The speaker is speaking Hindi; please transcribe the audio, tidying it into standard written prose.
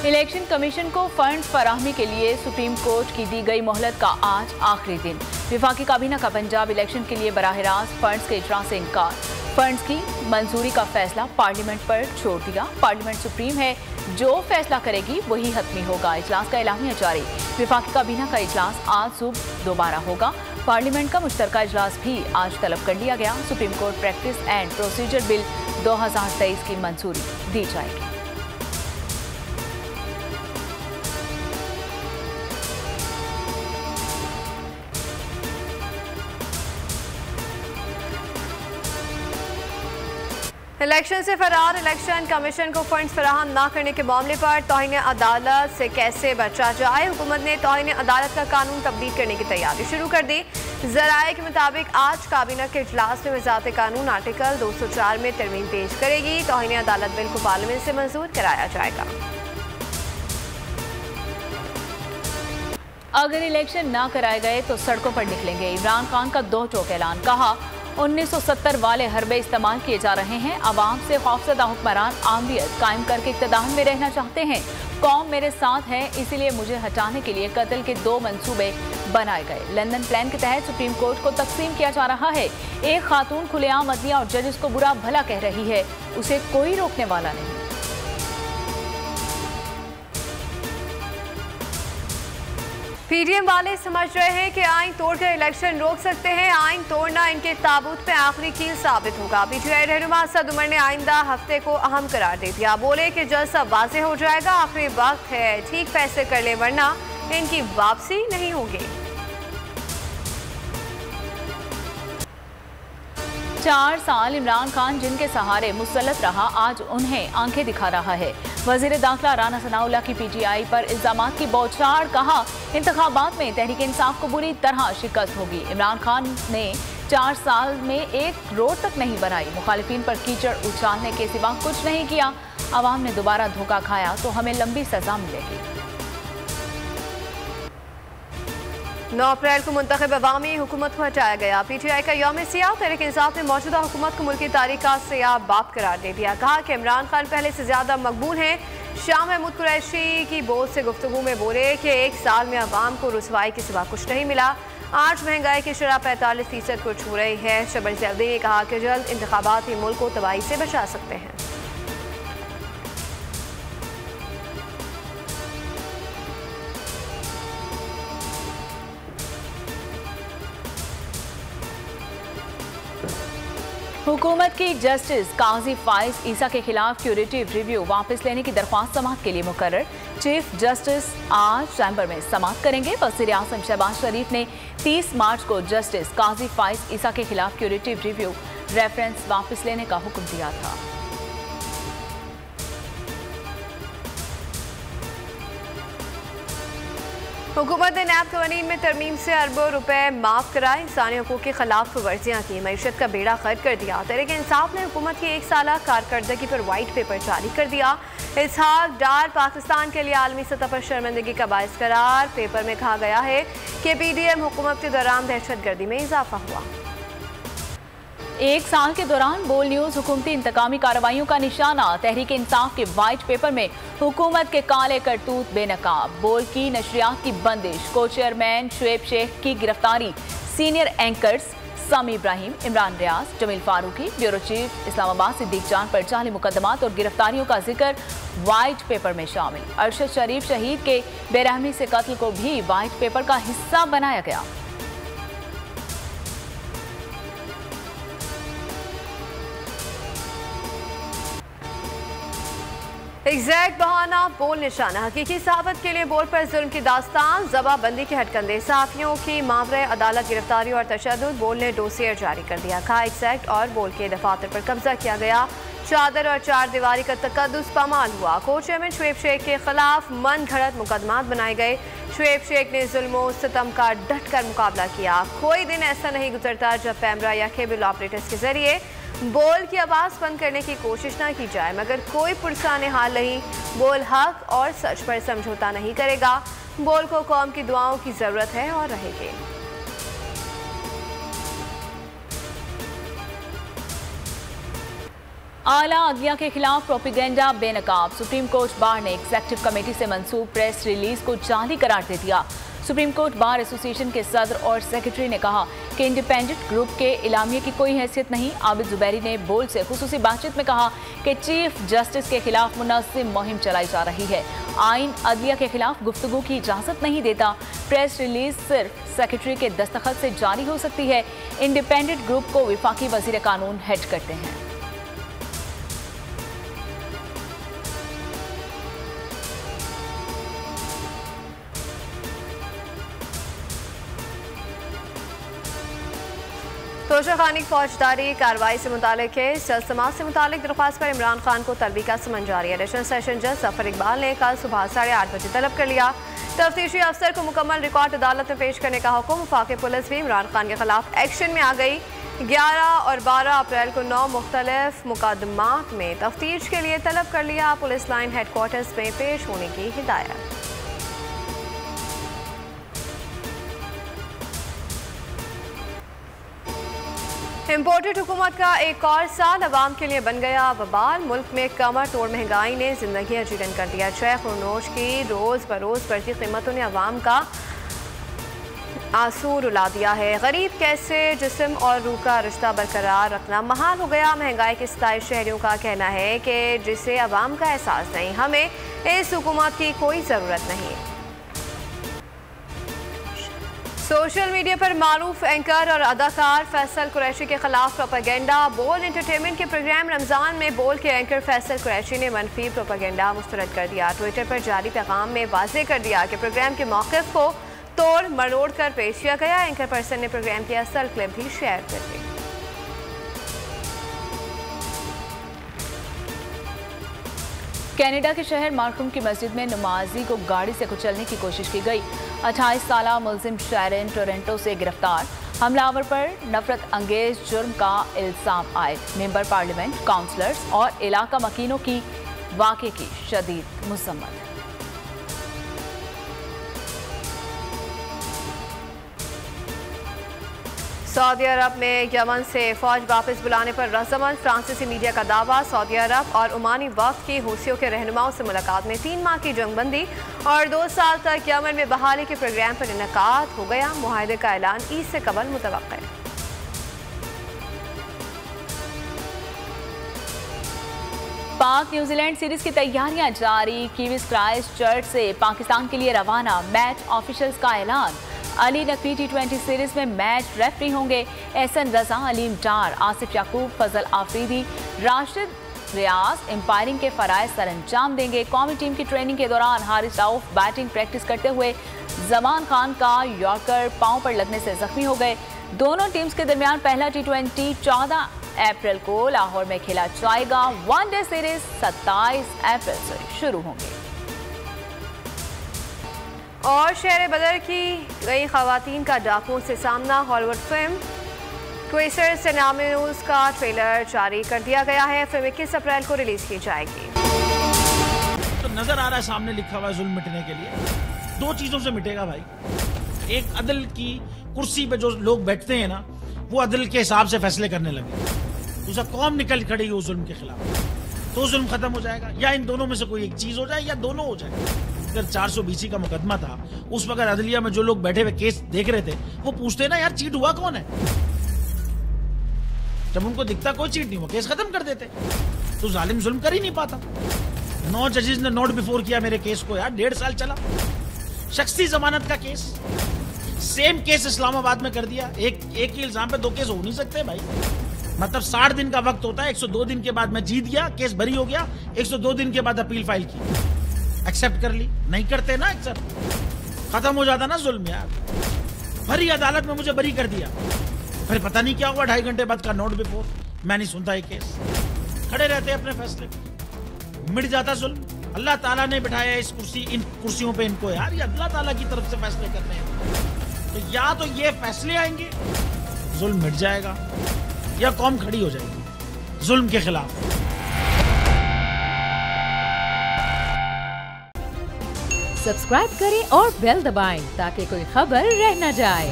इलेक्शन कमीशन को फंड्स फराहमी के लिए सुप्रीम कोर्ट की दी गई मोहलत का आज आखिरी दिन। विफाकी काबीना का पंजाब इलेक्शन के लिए बराह रास्त फंड्स के इजरा से इनकार। फंड्स की मंजूरी का फैसला पार्लियामेंट पर छोड़ दिया। पार्लियामेंट सुप्रीम है, जो फैसला करेगी वही हतमी होगा। इजलास का एलामिया जारी। विफाकी काबीना का इजलास आज सुबह दोबारा होगा। पार्लियामेंट का मुश्तरका इजलास भी आज तलब कर लिया गया। Supreme court practice and procedure bill 2023 की मंजूरी दी जाएगी। इलेक्शन से फरार इलेक्शन कमीशन को फंड्स फराहम न करने के मामले पर तौहीन अदालत से कैसे बचा जाए। हुकूमत ने तौहीन अदालत का कानून तब्दील करने की तैयारी शुरू कर दी। ज़राए के मुताबिक आज काबीना के इजलास में वज़ारत कानून आर्टिकल 204 में तरमीम पेश करेगी। तौहीन अदालत बिल को पार्लियामेंट से मंजूर कराया जाएगा। अगर इलेक्शन न कराए गए तो सड़कों पर निकलेंगे। इमरान खान का दो टोक ऐलान। कहा 1970 वाले हरबे इस्तेमाल किए जा रहे हैं। अवाम से खौफजदा हुक्मरान आमरीत कायम करके इक़्तिदार में रहना चाहते हैं। कौम मेरे साथ है, इसीलिए मुझे हटाने के लिए कत्ल के 2 मंसूबे बनाए गए। लंदन प्लान के तहत सुप्रीम कोर्ट को तकसीम किया जा रहा है। एक खातून खुलेआम अदलिया और जजेस को बुरा भला कह रही है, उसे कोई रोकने वाला नहीं। पीडीएम वाले समझ रहे हैं कि आइन तोड़कर इलेक्शन रोक सकते हैं। आइन तोड़ना इनके ताबूत पे आखिरी कील साबित होगा। पीटीआई रहनुमा असद उमर ने आइंदा हफ्ते को अहम करार दे दिया। बोले कि जल्द सब वाज़ेह हो जाएगा। आखिरी वक्त है, ठीक फैसले कर ले वरना इनकी वापसी नहीं होगी। 4 साल इमरान खान जिनके सहारे मुसल्लत रहा, आज उन्हें आंखें दिखा रहा है। वजीर दाखिला राना सनाउल्लाह की पीटीआई पर इल्जामात की बौछार। कहा इंतखाबात में तहरीक इंसाफ को बुरी तरह शिकस्त होगी। इमरान खान ने 4 साल में एक रोड तक नहीं बनाई। मुखालिफिन पर कीचड़ उछालने के सिवा कुछ नहीं किया। अवाम ने दोबारा धोखा खाया तो हमें लंबी सजा मिलेगी। 9 अप्रैल को मुंतखब अवामी हुकूमत को हटाया गया। पीटीआई का यौम सियाह तहरीक इंसाफ ने मौजूदा हुकूमत को मुल्की तारीख का सियाह बाब करार दे दिया। कहा कि इमरान खान पहले से ज्यादा मकबूल हैं। शाह महमूद कुरैशी की बोझ से गुफ्तगू में बोले कि 1 साल में अवाम को रुसवाई के सिवा कुछ नहीं मिला। आज महंगाई की शरह 45% को छू रही है। शबर जल्दी ने कहा कि जल्द इंतखाबात ही मुल्क को तबाही से बचा सकते हैं। हुकूमत की जस्टिस काजी फाइज ईसा के खिलाफ क्यूरेटिव रिव्यू वापस लेने की दरख्वास्त समाअत के लिए मुकर्रर। चीफ जस्टिस आज चैम्बर में समाअत करेंगे। वज़ीर आज़म शहबाज शरीफ ने 30 मार्च को जस्टिस काजी फाइज ईसा के खिलाफ क्यूरेटिव रिव्यू रेफरेंस वापस लेने का हुक्म दिया था। हुकूमत ने नैब कवानीन में तरमीम से अरबों रुपए माफ कराए। इंसानी हकूक़ की खिलाफ वर्जियाँ की, मईशत का बेड़ा गर्क कर दिया। तहरीक इंसाफ ने हुकूमत की 1 साला कारकर्दगी पर वाइट पेपर जारी कर दिया। इसहाक डार पाकिस्तान के लिए आलमी सतह पर शर्मिंदगी का बायस करार। पेपर में कहा गया है कि पीडीएम हुकूमत के दौरान दहशतगर्दी में इजाफा हुआ। 1 साल के दौरान बोल न्यूज हुकूमती इंतकामी कार्रवाइयों का निशाना। तहरीक इंसाफ के वाइट पेपर में हुकूमत के काले करतूत बेनकाब। बोल की नशरियात की बंदिश, को चेयरमैन शुएब शेख की गिरफ्तारी, सीनियर एंकर्स सामी इब्राहिम, इमरान रियाज, जमील फारूकी, ब्यूरो चीफ इस्लामाबाद सिद्दीक जान पर जाली मुकदमात और गिरफ्तारियों का जिक्र वाइट पेपर में शामिल। अरशद शरीफ शहीद के बेरहमी से कत्ल को भी वाइट पेपर का हिस्सा बनाया गया। एग्जैक्ट बहाना, बोल निशाना, हकीकी साबित के लिए बोल पर जुल्म की दास्तान, जबाबंदी के हटकंडे, सहाफियों की मावरे अदालत गिरफ्तारी और तशद्दुद। बोल ने डोसियर जारी कर दिया। कहा एग्जैक्ट और बोल के दफातर पर कब्जा किया गया। चादर और 4 दीवारी का तकद्दुस पामाल हुआ। को चेयरमैन शुएब शेख के खिलाफ मन घड़त मुकदमात बनाए गए। शुएब शेख ने जुल्म सितम का डट कर मुकाबला किया। कोई दिन ऐसा नहीं गुजरता जब कैमरा या केबल ऑपरेटर्स के जरिए बोल की आवाज़ बंद करने की कोशिश ना की जाए, मगर कोई पुरसाने हाल नहीं। बोल हक और सच पर समझौता नहीं करेगा। बोल को कौम की दुआओं की ज़रूरत है और रहेगी। आला अदलिया के खिलाफ प्रोपेगेंडा बेनकाब। सुप्रीम कोर्ट बार ने एग्जेक्टिव कमेटी से मंसूब प्रेस रिलीज को जाली करार दे दिया। सुप्रीम कोर्ट बार एसोसिएशन के सदर और सेक्रेटरी ने कहा कि इंडिपेंडेंट ग्रुप के इलामिया की कोई हैसियत नहीं। आबिद जुबैरी ने बोल से खुसूसी बातचीत में कहा कि चीफ जस्टिस के खिलाफ मुनज़्ज़म मुहिम चलाई जा रही है। आइन अदलिया के खिलाफ गुफ्तगू की इजाजत नहीं देता। प्रेस रिलीज सिर्फ सेक्रेटरी के दस्तखत से जारी हो सकती है। इंडिपेंडेंट ग्रुप को वफाकी वजीर कानून हेड करते हैं। तोशाखानी फौजदारी कार्रवाई से मुतालिक केस जज समात से मुतालिक दरख्वास्त पर इमरान खान को तलबी का समन जारी है। एडिशनल सेशन जज जफर इकबाल ने कल सुबह 8:30 बजे तलब कर लिया। तफ्तीशी अफसर को मुकम्मल रिकॉर्ड अदालत में पेश करने का हुक्म। वफाकी पुलिस भी इमरान खान के खिलाफ एक्शन में आ गई। 11 और 12 अप्रैल को 9 मुख्तलिफ मुकदमात में तफ्तीश के लिए तलब कर लिया। पुलिस लाइन हेडक्वार्टर्स में पेश होने की हिदायत। इम्पोर्टेड हुकूमत का एक और साल अवाम के लिए बन गया वबाल। मुल्क में कमर तोड़ महंगाई ने जिंदगी अजीरन कर दिया। चाय खुरनोश की रोज़ बरोज़ बढ़ती कीमतों ने अवाम का आंसू रुला दिया है। गरीब कैसे जिस्म और रूह का रिश्ता बरकरार रखना महाल हो गया। महंगाई के 27 शहरियों का कहना है कि जिसे अवाम का एहसास नहीं। हमें इस हुकूमत की कोई ज़रूरत नहीं। सोशल मीडिया पर मारूफ एंकर और अदाकार फैसल कुरैशी के खिलाफ प्रोपेगेंडा। बोल एंटरटेनमेंट के प्रोग्राम रमजान में बोल के एंकर फैसल कुरैशी ने मनफी प्रोपेगेंडा मुस्तरद कर दिया। ट्विटर पर जारी पैगाम में वाज़ेह कर दिया कि प्रोग्राम के मौक़िफ़ को तोड़ मरोड़ कर पेश किया गया। एंकर पर्सन ने प्रोग्राम की असल क्लिप भी शेयर कर दी। कनाडा के शहर मार्कम की मस्जिद में नमाजी को गाड़ी से कुचलने की कोशिश की गई। 28 साला मुलजिम शायरन टोरंटो से गिरफ्तार। हमलावर पर नफरत अंगेज जुर्म का इल्जाम आयद। मेंबर पार्लियामेंट, काउंसलर्स और इलाका मकीनों की वाक़े की शदीद मुज़म्मत। सऊदी अरब में यमन से फौज वापस बुलाने पर रजामंद। फ्रांसीसी मीडिया का दावा। सऊदी अरब और ओमानी वक्त की हूसियों के रहनुमाओं से मुलाकात में 3 माह की जंगबंदी और 2 साल तक यमन में बहाली के प्रोग्राम पर इनेकाद हो गया। मुआहदे का ऐलान ईद से कबल मुतवक्किल। पाक न्यूजीलैंड सीरीज की तैयारियां जारी। कीवीज क्राइस्ट चर्च से पाकिस्तान के लिए रवाना। मैच ऑफिशियल्स का ऐलान। अली नकवी T20 सीरीज में मैच रेफरी होंगे। एहसन रजा, अलीम डार, आसिफ याकूब, फजल आफरीदी, राशिद रियाज एम्पायरिंग के फराइज सर अंजाम देंगे। कौमी टीम की ट्रेनिंग के दौरान हारिस राउफ बैटिंग प्रैक्टिस करते हुए जमान खान का यॉर्कर पांव पर लगने से जख्मी हो गए। दोनों टीम्स के दरमियान पहला T20 14 अप्रैल को लाहौर में खेला जाएगा। वनडे सीरीज 27 अप्रैल से शुरू होंगे। और शहर बदर की गई खवातीन का डाकुओं से सामना। हॉलीवुड फिल्म ट्विस्टर से नामी न्यूज़ का ट्रेलर जारी कर दिया गया है। फिल्म 21 अप्रैल को रिलीज की जाएगी। तो नजर आ रहा है सामने लिखा हुआ है जुल्म मिटने के लिए 2 चीजों से मिटेगा भाई। एक अदल की कुर्सी पे जो लोग बैठते हैं ना, वो अदल के हिसाब से फैसले करने लगे। दूसरा कौम निकल खड़ी उस जुल्म के खिलाफ, तो जुल्म खत्म हो जाएगा। या इन दोनों में से कोई एक चीज हो जाए या दोनों हो जाए। अगर 420 का मुकदमा था, उस वक्त अदलिया में जो लोग बैठे हुए केस देख रहे थे, वो पूछते ना यार चीट हुआ कौन है। जब उनको दिखता कोई चीट नहीं, वो केस खत्म कर देते। तो जालिम जुल्म कर ही नहीं पाता। 9 जजेस ने नोट बिफोर किया मेरे केस को यार, 1.5 साल चला। शख्सी जमानत का केस, सेम केस इस्लामाबाद में कर दिया। एक ही इल्जाम पे 2 केस हो नहीं सकते भाई। मतलब 60 दिन का वक्त होता है। 102 दिन के बाद मैं जीत गया, केस बरी हो गया। 102 दिन के बाद अपील फाइल की, एक्सेप्ट कर ली। नहीं करते ना एक्सेप्ट, खत्म हो जाता ना जुल्म यार। भरी अदालत में मुझे बरी कर दिया, फिर पता नहीं क्या हुआ 2.5 घंटे बाद का नोट बिफोर। मैं नहीं सुनता ये केस, खड़े रहते अपने फैसले, मिट जाता जुल्म। अल्लाह ताला ने बिठाया इन कुर्सियों पे इनको यार, ये अल्लाह ताला की तरफ से फैसले करने हैं। तो या तो ये फैसले आएंगे, जुल्म मिट जाएगा, या कौम खड़ी हो जाएगी जुल्म के खिलाफ। सब्सक्राइब करें और बेल दबाएं ताकि कोई खबर रह न जाए।